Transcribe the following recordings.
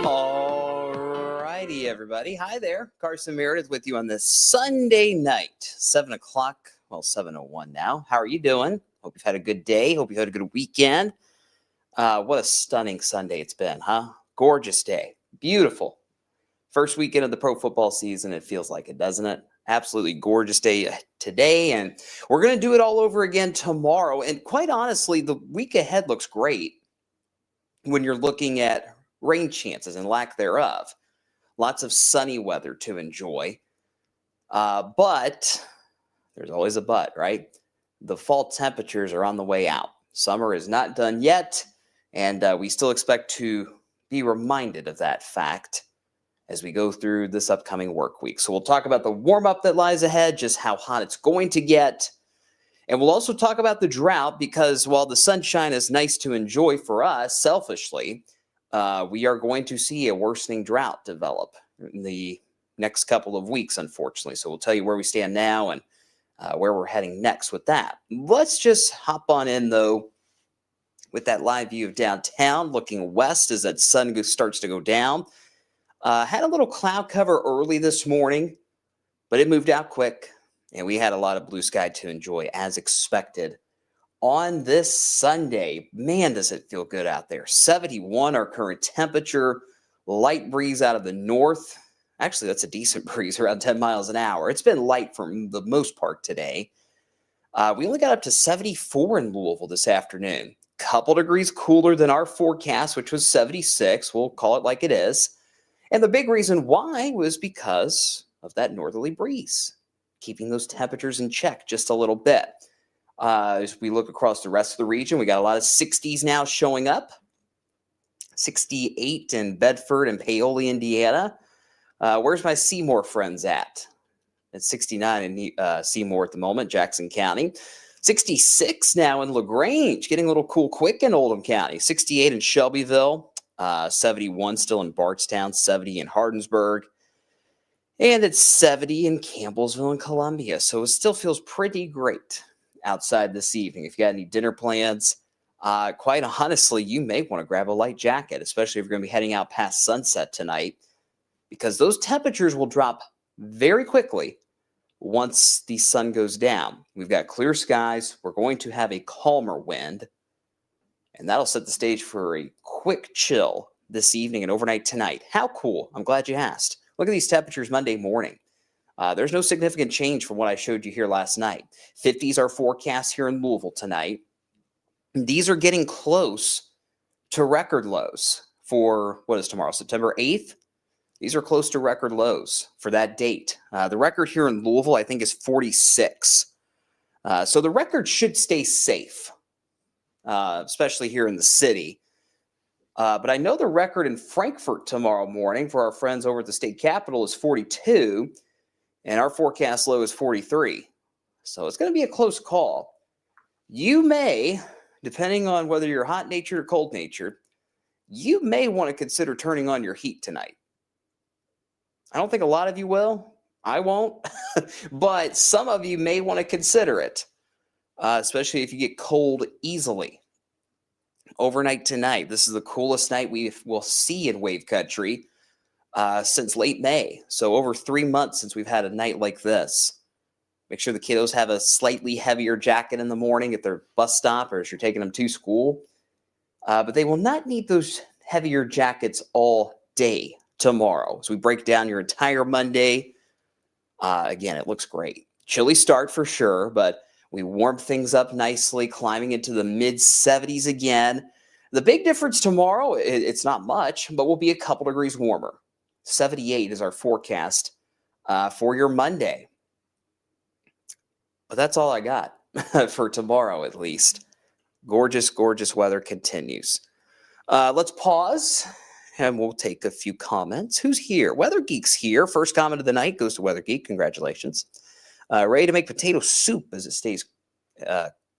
Alrighty, everybody. Hi there. Carson Meredith with you on this Sunday night, 7 o'clock. Well, 7:01 now. How are you doing? Hope you've had a good day. Hope you had a good weekend. What a stunning Sunday it's been, huh? Gorgeous day. Beautiful. First weekend of the pro football season. It feels like it, doesn't it? Absolutely gorgeous day today. And we're going to do it all over again tomorrow. And quite honestly, the week ahead looks great when you're looking at rain chances and lack thereof. Lots of sunny weather to enjoy. But there's always a but, right? The fall temperatures are on the way out. Summer is not done yet, and we still expect to be reminded of that fact as we go through this upcoming work week. So we'll talk about the warm-up that lies ahead, just how hot it's going to get. And we'll also talk about the drought because while the sunshine is nice to enjoy for us, selfishly, we are going to see a worsening drought develop in the next couple of weeks, unfortunately. So we'll tell you where we stand now and where we're heading next with that. Let's just hop on in, though, with that live view of downtown, looking west as that sun starts to go down. Had a little cloud cover early this morning, but it moved out quick, and we had a lot of blue sky to enjoy as expected. On this Sunday, man, does it feel good out there. 71, our current temperature, light breeze out of the north. Actually, that's a decent breeze, around 10 miles an hour. It's been light for the most part today. We only got up to 74 in Louisville this afternoon. Couple degrees cooler than our forecast, which was 76. We'll call it like it is. And the big reason why was because of that northerly breeze, keeping those temperatures in check just a little bit. As we look across the rest of the region, we got a lot of 60s now showing up. 68 in Bedford and Paoli, Indiana. Where's my Seymour friends at? It's 69 in Seymour at the moment, Jackson County. 66 now in LaGrange, getting a little cool quick in Oldham County. 68 in Shelbyville. 71 still in Bardstown. 70 in Hardinsburg. And it's 70 in Campbellsville and Columbia. So it still feels pretty great outside this evening. If you got any dinner plans, quite honestly, you may want to grab a light jacket, especially if you're going to be heading out past sunset tonight, because those temperatures will drop very quickly once the sun goes down. We've got clear skies. We're going to have a calmer wind, and that'll set the stage for a quick chill this evening and overnight tonight. How cool. I'm glad you asked. Look at these temperatures Monday morning. There's no significant change from what I showed you here last night. 50s are forecast here in Louisville tonight. These are getting close to record lows for, what is tomorrow, September 8th? These are close to record lows for that date. The record here in Louisville, I think, is 46. So the record should stay safe, especially here in the city. But I know the record in Frankfurt tomorrow morning for our friends over at the state capitol is 42. And our forecast low is 43. So it's going to be a close call. You may, depending on whether you're hot-natured or cold-natured, you may want to consider turning on your heat tonight. I don't think a lot of you will. I won't. But some of you may want to consider it, especially if you get cold easily. Overnight tonight, this is the coolest night we will see in Wave Country since late May. So over 3 months since we've had a night like this. Make sure the kiddos have a slightly heavier jacket in the morning at their bus stop or as you're taking them to school. But they will not need those heavier jackets all day tomorrow. As we break down your entire Monday, again, it looks great. Chilly start for sure, but we warmed things up nicely, climbing into the mid-70s again. The big difference tomorrow, it's not much, but we'll be a couple degrees warmer. 78 is our forecast for your Monday. But that's all I got for tomorrow, at least. Gorgeous, gorgeous weather continues. Let's pause, and we'll take a few comments. Who's here? Weather Geek's here. First comment of the night goes to Weather Geek. Congratulations. Ready to make potato soup as it stays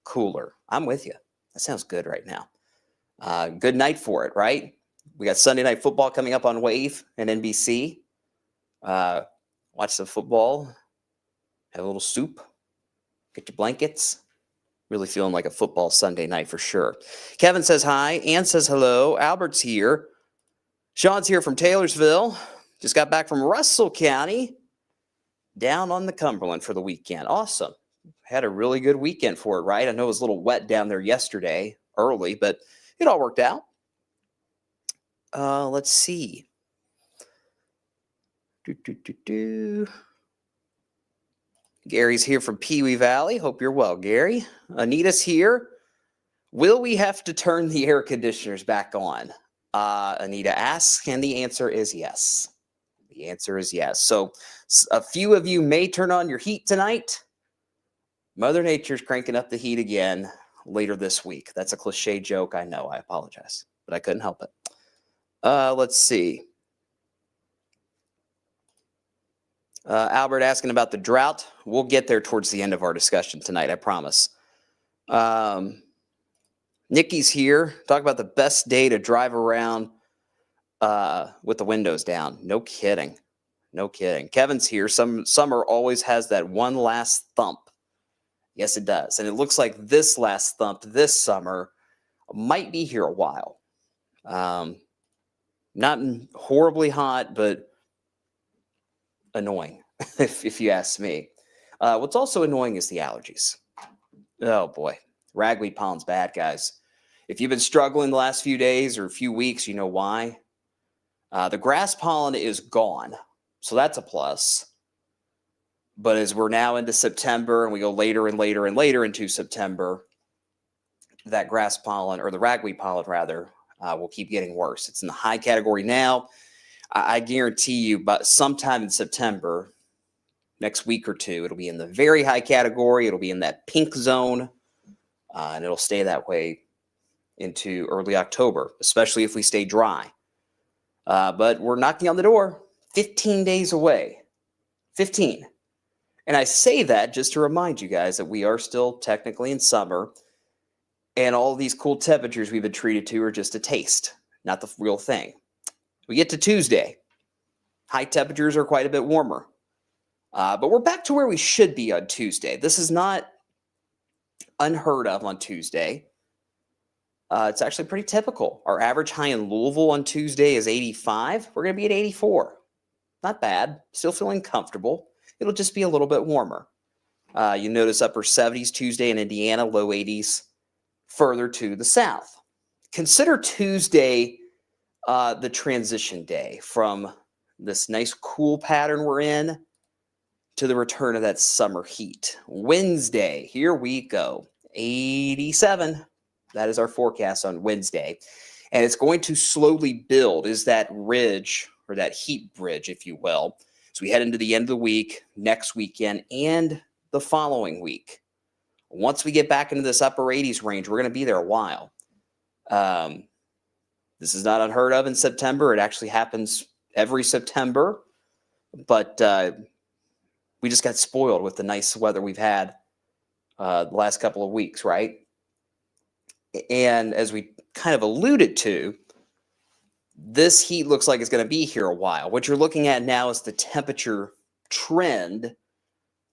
cooler. I'm with you. That sounds good right now. Good night for it, right? We got Sunday Night Football coming up on Wave and NBC. Watch some football. Have a little soup. Get your blankets. Really feeling like a football Sunday night for sure. Kevin says hi. Ann says hello. Albert's here. Sean's here from Taylorsville. Just got back from Russell County. Down on the Cumberland for the weekend. Awesome. Had a really good weekend for it, right? I know it was a little wet down there yesterday, early, but it all worked out. Let's see. Gary's here from Pee Wee Valley. Hope you're well, Gary. Anita's here. Will we have to turn the air conditioners back on? Anita asks, and the answer is yes. The answer is yes. So a few of you may turn on your heat tonight. Mother Nature's cranking up the heat again later this week. That's a cliche joke. I know. I apologize, but I couldn't help it. Let's see. Albert asking about the drought. We'll get there towards the end of our discussion tonight, I promise. Nikki's here. Talk about the best day to drive around with the windows down. No kidding. No kidding. Kevin's here. Summer always has that one last thump. Yes, it does. And it looks like this last thump this summer might be here a while. Not horribly hot, but annoying, if you ask me. What's also annoying is the allergies. Oh, boy. Ragweed pollen's bad, guys. If you've been struggling the last few days or a few weeks, you know why. The grass pollen is gone, so that's a plus. But as we're now into September and we go later and later and later into September, that grass pollen, or the ragweed pollen rather, will keep getting worse. It's in the high category now. I guarantee you, but sometime in September, next week or two, it'll be in the very high category. It'll be in that pink zone, and it'll stay that way into early October, especially if we stay dry. But we're knocking on the door, 15 days away. 15. And I say that just to remind you guys that we are still technically in summer, and all these cool temperatures we've been treated to are just a taste, not the real thing. We get to Tuesday. High temperatures are quite a bit warmer. But we're back to where we should be on Tuesday. This is not unheard of on Tuesday. It's actually pretty typical. Our average high in Louisville on Tuesday is 85. We're going to be at 84. Not bad. Still feeling comfortable. It'll just be a little bit warmer. You notice upper 70s Tuesday in Indiana, low 80s further to the south. Consider Tuesday the transition day from this nice cool pattern we're in to the return of that summer heat. Wednesday, here we go. 87. That is our forecast on Wednesday. And it's going to slowly build as that ridge, or that heat bridge, if you will. So we head into the end of the week, next weekend, and the following week. Once we get back into this upper 80s range, we're going to be there a while. This is not unheard of in September. It actually happens every September. But we just got spoiled with the nice weather we've had the last couple of weeks, right? And as we kind of alluded to, this heat looks like it's going to be here a while. What you're looking at now is the temperature trend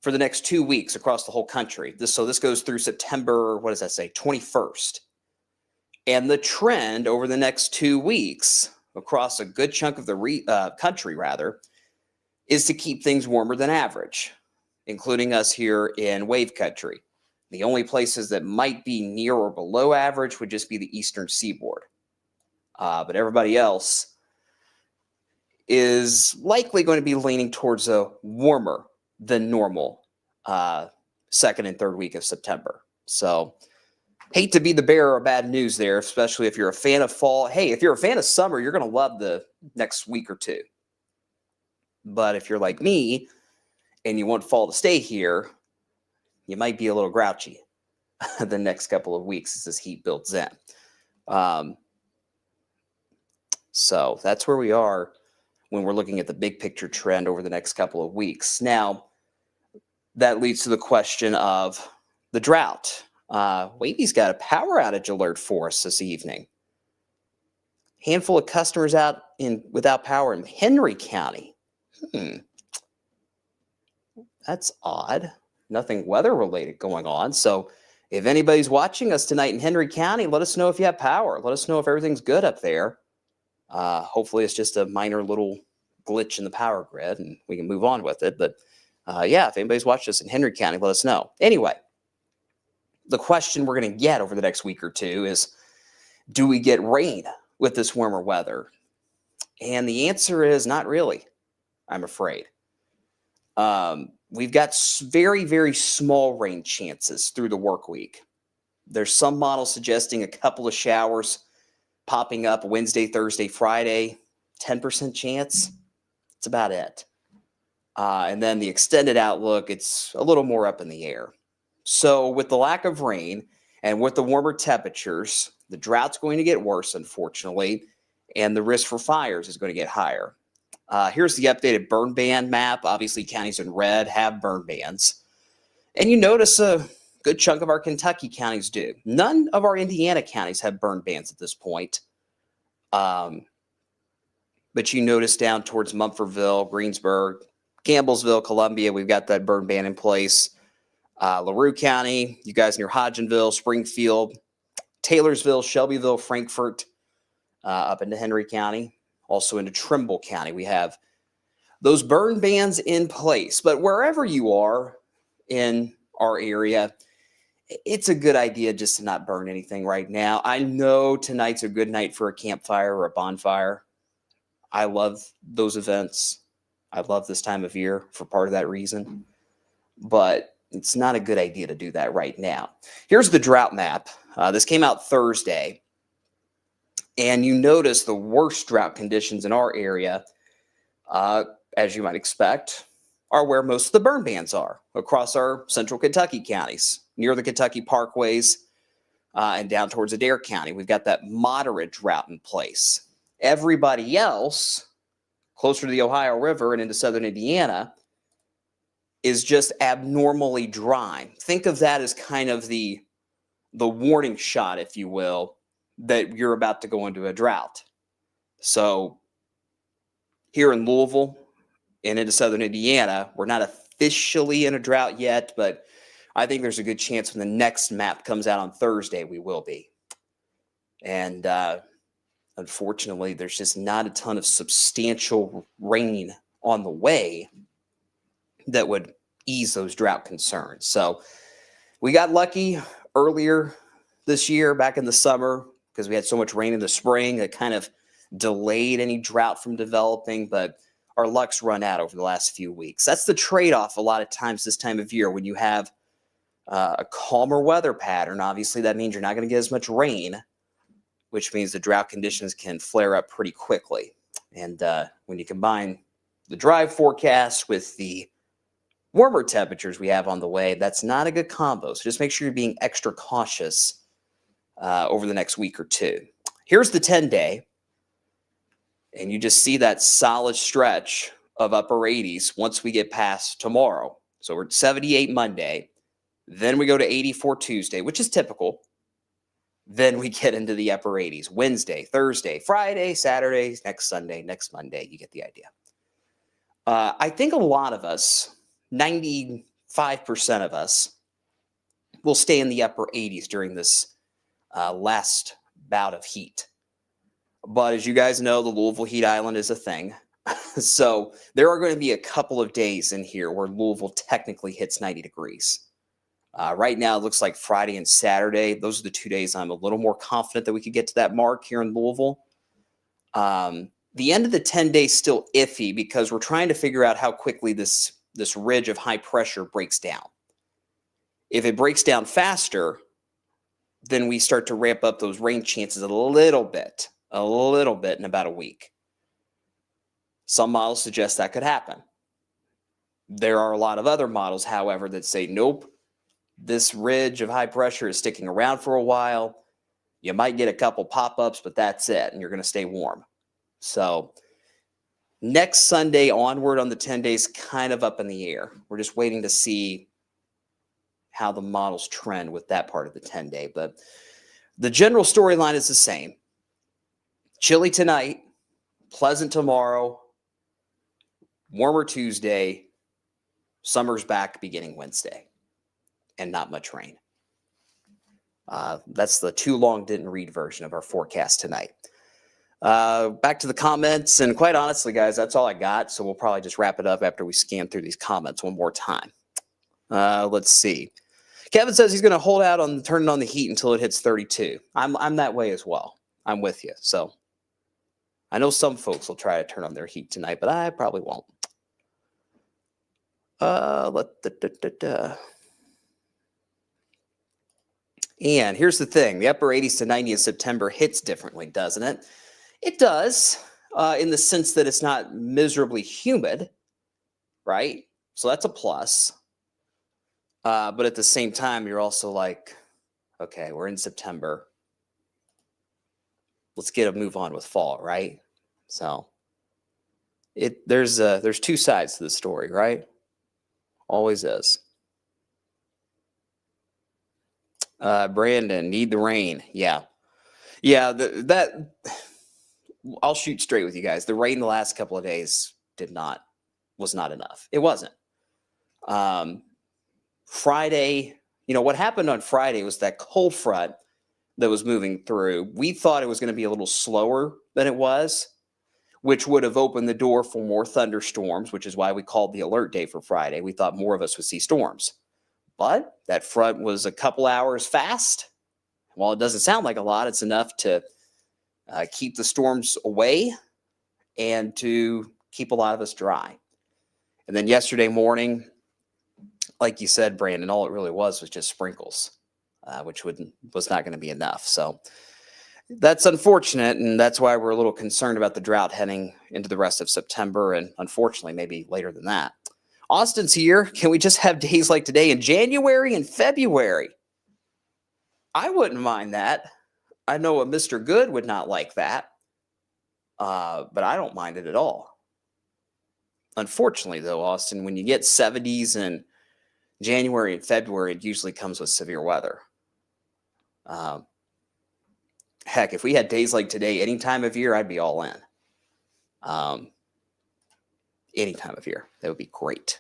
for the next 2 weeks across the whole country. So this goes through September, what does that say, 21st. And the trend over the next 2 weeks across a good chunk of the country, is to keep things warmer than average, including us here in Wave Country. The only places that might be near or below average would just be the eastern seaboard. But everybody else is likely going to be leaning towards a warmer than normal second and third week of September. So hate to be the bearer of bad news there, especially if you're a fan of fall. Hey, if you're a fan of summer, you're going to love the next week or two. But if you're like me and you want fall to stay here, you might be a little grouchy the next couple of weeks as this heat builds in. So that's where we are when we're looking at the big picture trend over the next couple of weeks. Now, that leads to the question of the drought. Wavy's got a power outage alert for us this evening. Handful of customers out without power in Henry County. That's odd. Nothing weather related going on. So if anybody's watching us tonight in Henry County, let us know if you have power. Let us know if everything's good up there. Hopefully it's just a minor little glitch in the power grid and we can move on with it. But yeah, if anybody's watched us in Henry County, let us know. Anyway, the question we're going to get over the next week or two is, do we get rain with this warmer weather? And the answer is not really, I'm afraid. We've got very, very small rain chances through the work week. There's some models suggesting a couple of showers popping up Wednesday, Thursday, Friday, 10% chance. That's about it. And then the extended outlook, it's a little more up in the air. So with the lack of rain and with the warmer temperatures, the drought's going to get worse, unfortunately, and the risk for fires is going to get higher. Here's the updated burn ban map. Obviously, counties in red have burn bans. And you notice a good chunk of our Kentucky counties do. None of our Indiana counties have burn bans at this point. But you notice down towards Mumfordville, Greensburg, Campbellsville, Columbia, we've got that burn ban in place. LaRue County, you guys near Hodgenville, Springfield, Taylorsville, Shelbyville, Frankfort, up into Henry County, also into Trimble County. We have those burn bans in place. But wherever you are in our area, it's a good idea just to not burn anything right now. I know tonight's a good night for a campfire or a bonfire. I love those events. I love this time of year for part of that reason. But it's not a good idea to do that right now. Here's the drought map. This came out Thursday. And you notice the worst drought conditions in our area, as you might expect, are where most of the burn bans are, across our central Kentucky counties, near the Kentucky parkways, and down towards Adair County. We've got that moderate drought in place. Everybody else, closer to the Ohio River and into southern Indiana, is just abnormally dry. Think of that as kind of the warning shot, if you will, that you're about to go into a drought. So here in Louisville and into southern Indiana, we're not officially in a drought yet, but I think there's a good chance when the next map comes out on Thursday, we will be. And unfortunately, there's just not a ton of substantial rain on the way that would ease those drought concerns. So we got lucky earlier this year, back in the summer, because we had so much rain in the spring that kind of delayed any drought from developing, but our luck's run out over the last few weeks. That's the trade-off a lot of times this time of year when you have a calmer weather pattern. Obviously, that means you're not going to get as much rain, which means the drought conditions can flare up pretty quickly. And when you combine the dry forecast with the warmer temperatures we have on the way, that's not a good combo. So just make sure you're being extra cautious over the next week or two. Here's the 10-day, and you just see that solid stretch of upper 80s once we get past tomorrow. So we're at 78 Monday, then we go to 84 Tuesday, which is typical. Then we get into the upper 80s Wednesday, Thursday, Friday, Saturday, next Sunday, next Monday. You get the idea. I think a lot of us, 95% of us, will stay in the upper 80s during this last bout of heat. But as you guys know, the Louisville heat island is a thing. So there are going to be a couple of days in here where Louisville technically hits 90 degrees. Right now, it looks like Friday and Saturday. Those are the 2 days I'm a little more confident that we could get to that mark here in Louisville. The end of the 10-day is still iffy because we're trying to figure out how quickly this ridge of high pressure breaks down. If it breaks down faster, then we start to ramp up those rain chances a little bit in about a week. Some models suggest that could happen. There are a lot of other models, however, that say, nope, this ridge of high pressure is sticking around for a while. You might get a couple pop-ups, but that's it, and you're going to stay warm. So next Sunday onward on the 10 days, kind of up in the air. We're just waiting to see how the models trend with that part of the 10-day. But the general storyline is the same. Chilly tonight, pleasant tomorrow, warmer Tuesday, summer's back beginning Wednesday, and not much rain. That's the too long didn't read version of our forecast tonight. Back to the comments, and quite honestly, guys, that's all I got. So we'll probably just wrap it up after we scan through these comments one more time. Let's see. Kevin says he's going to hold out on turning on the heat until it hits 32. I'm that way as well. I'm with you. So I know some folks will try to turn on their heat tonight, but I probably won't. And here's the thing. The upper 80s to 90 in September hits differently, doesn't it? It does, in the sense that it's not miserably humid, right? So that's a plus. But at the same time, you're also like, okay, we're in September. Let's get a move on with fall, right? So there's two sides to the story, right? Always is. Brandon, need the rain. Yeah. I'll shoot straight with you guys. The rain the last couple of days was not enough. It wasn't. Friday, what happened on Friday was that cold front that was moving through. We thought it was going to be a little slower than it was, which would have opened the door for more thunderstorms, which is why we called the alert day for Friday. We thought more of us would see storms. But that front was a couple hours fast. While it doesn't sound like a lot, it's enough to keep the storms away and to keep a lot of us dry. And then yesterday morning, like you said, Brandon, all it really was just sprinkles, which was not going to be enough. So that's unfortunate, and that's why we're a little concerned about the drought heading into the rest of September, and unfortunately, maybe later than that. Austin's here. Can we just have days like today in January and February? I wouldn't mind that. I know a Mr. Good would not like that, but I don't mind it at all. Unfortunately, though, Austin, when you get 70s in January and February, it usually comes with severe weather. Heck, if we had days like today, any time of year, I'd be all in. Any time of year, that would be great.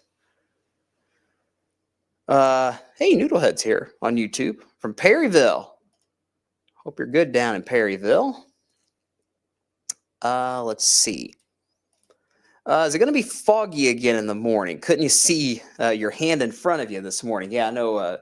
Hey, Noodlehead's here on YouTube from Perryville. Hope you're good down in Perryville. Let's see. Is it going to be foggy again in the morning? Couldn't you see your hand in front of you this morning? Yeah, I know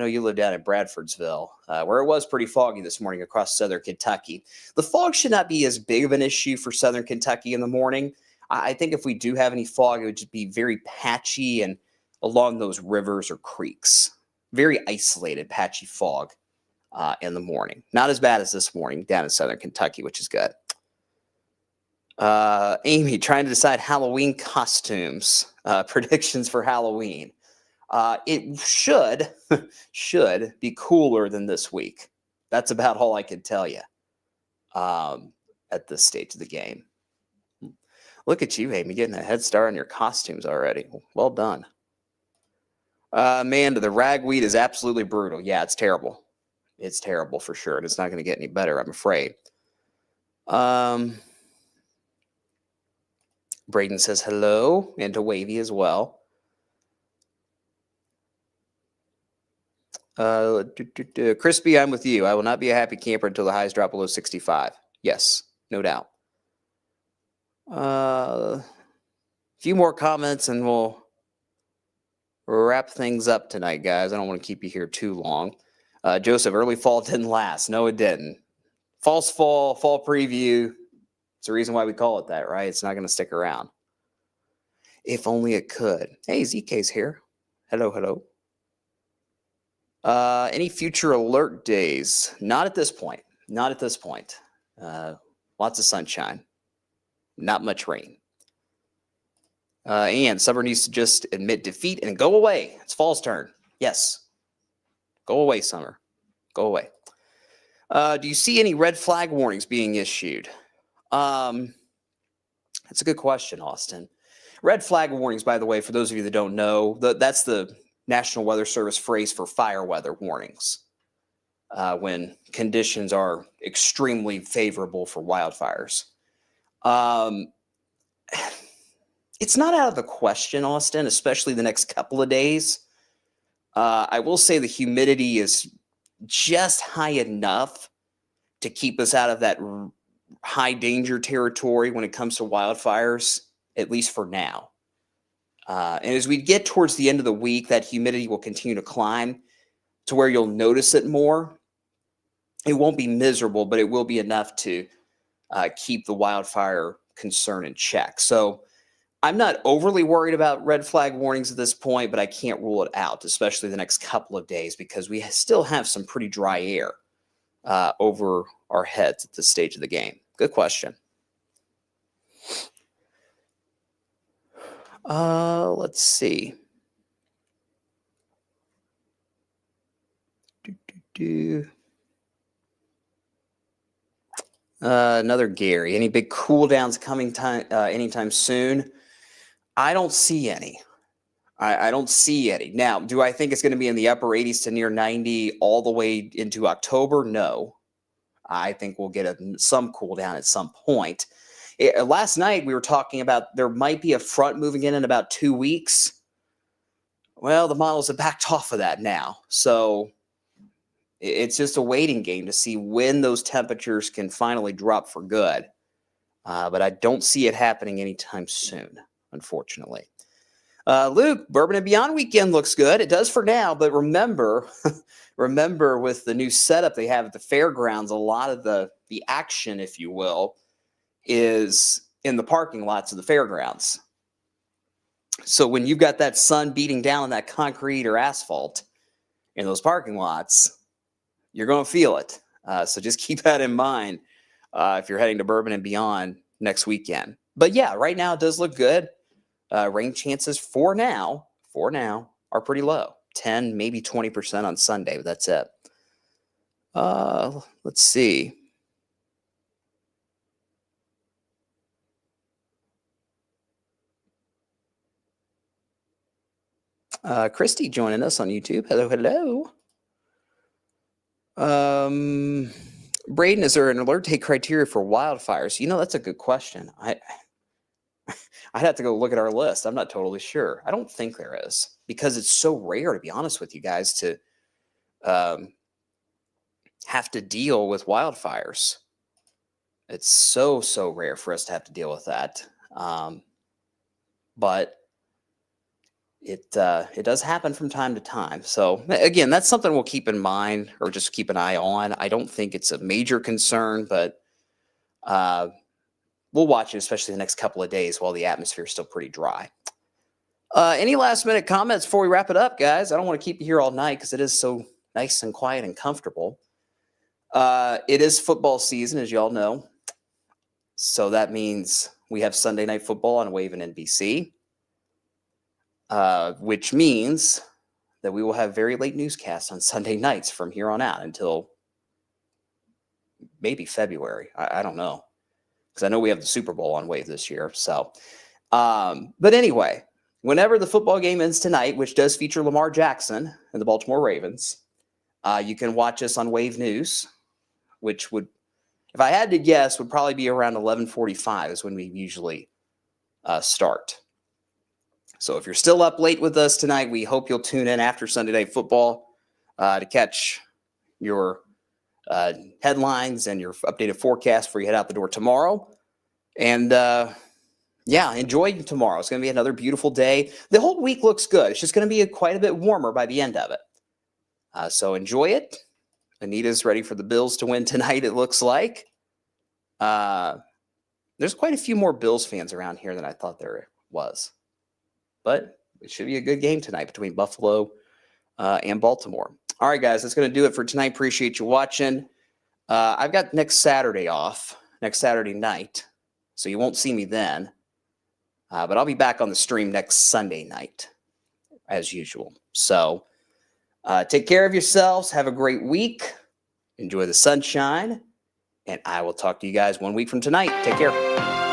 you live down in Bradfordsville, where it was pretty foggy this morning across southern Kentucky. The fog should not be as big of an issue for southern Kentucky in the morning. I think if we do have any fog, it would just be very patchy and along those rivers or creeks. Very isolated, patchy fog in the morning. Not as bad as this morning down in southern Kentucky, which is good. Amy, trying to decide Halloween costumes, predictions for Halloween. It should be cooler than this week. That's about all I can tell you at this stage of the game. Look at you, Amy, getting a head start on your costumes already. Well done. Amanda, the ragweed is absolutely brutal. Yeah, it's terrible. It's terrible for sure. And it's not going to get any better, I'm afraid. Braden says hello, and to Wavy as well. Crispy, I'm with you. I will not be a happy camper until the highs drop below 65. Yes, no doubt. A few more comments and we'll wrap things up tonight, guys. I don't want to keep you here too long. Joseph, early fall didn't last. No, it didn't. False fall preview. It's the reason why we call it that, right? It's not going to stick around. If only it could. Hey, ZK's here. Hello, hello. Any future alert days? Not at this point. Not at this point. Lots of sunshine. Not much rain. And summer needs to just admit defeat and go away. It's fall's turn. Yes. Go away, summer. Go away. Do you see any red flag warnings being issued? That's a good question, Austin. Red flag warnings, by the way, for those of you that don't know, that's the National Weather Service phrase for fire weather warnings. When conditions are extremely favorable for wildfires. It's not out of the question, Austin, especially the next couple of days. I will say the humidity is just high enough to keep us out of that high danger territory when it comes to wildfires, at least for now. And as we get towards the end of the week, that humidity will continue to climb to where you'll notice it more. It won't be miserable, but it will be enough to keep the wildfire concern in check. So I'm not overly worried about red flag warnings at this point, but I can't rule it out, especially the next couple of days, because we still have some pretty dry air over our heads at this stage of the game. Good question. Let's see. Another Gary. Any big cool downs coming anytime soon? I don't see any. I don't see any. Now, do I think it's going to be in the upper 80s to near 90 all the way into October? No. I think we'll get some cool down at some point. Last night, we were talking about there might be a front moving in about 2 weeks. Well, the models have backed off of that now. So it's just a waiting game to see when those temperatures can finally drop for good. But I don't see it happening anytime soon, unfortunately. Luke, Bourbon and Beyond weekend looks good. It does for now, but remember, remember with the new setup they have at the fairgrounds, a lot of the action, if you will, is in the parking lots of the fairgrounds. So when you've got that sun beating down on that concrete or asphalt in those parking lots, you're going to feel it. So just keep that in mind if you're heading to Bourbon and Beyond next weekend. But yeah, right now it does look good. Rain chances for now are pretty low. 10, maybe 20% on Sunday, but that's it. Let's see. Christy joining us on YouTube. Hello, hello. Braden, is there an alert date criteria for wildfires? You know, that's a good question. I'd have to go look at our list. I'm not totally sure. I don't think there is, because it's so rare, to be honest with you guys, to have to deal with wildfires. It's so rare for us to have to deal with that. But it does happen from time to time. So again, that's something we'll keep in mind or just keep an eye on. I don't think it's a major concern, but we'll watch it, especially the next couple of days while the atmosphere is still pretty dry. Any last minute comments before we wrap it up, guys? I don't want to keep you here all night because it is so nice and quiet and comfortable. It is football season, as you all know. So that means we have Sunday Night Football on Wave and NBC, which means that we will have very late newscasts on Sunday nights from here on out until maybe February. I don't know, because I know we have the Super Bowl on Wave this year. So, but anyway, whenever the football game ends tonight, which does feature Lamar Jackson and the Baltimore Ravens, you can watch us on Wave News, which would, if I had to guess, would probably be around 11:45 is when we usually start. So if you're still up late with us tonight, we hope you'll tune in after Sunday Night Football to catch your headlines and your updated forecast before you head out the door tomorrow. And Yeah, enjoy tomorrow. It's going to be another beautiful day. The whole week looks good. It's just going to be quite a bit warmer by the end of it. So enjoy it. Anita's ready for the Bills to win tonight, it looks like. There's quite a few more Bills fans around here than I thought there was. But it should be a good game tonight between Buffalo and Baltimore. All right, guys, that's going to do it for tonight. Appreciate you watching. I've got next Saturday off, next Saturday night, so you won't see me then. But I'll be back on the stream next Sunday night, as usual. So take care of yourselves. Have a great week. Enjoy the sunshine. And I will talk to you guys 1 week from tonight. Take care.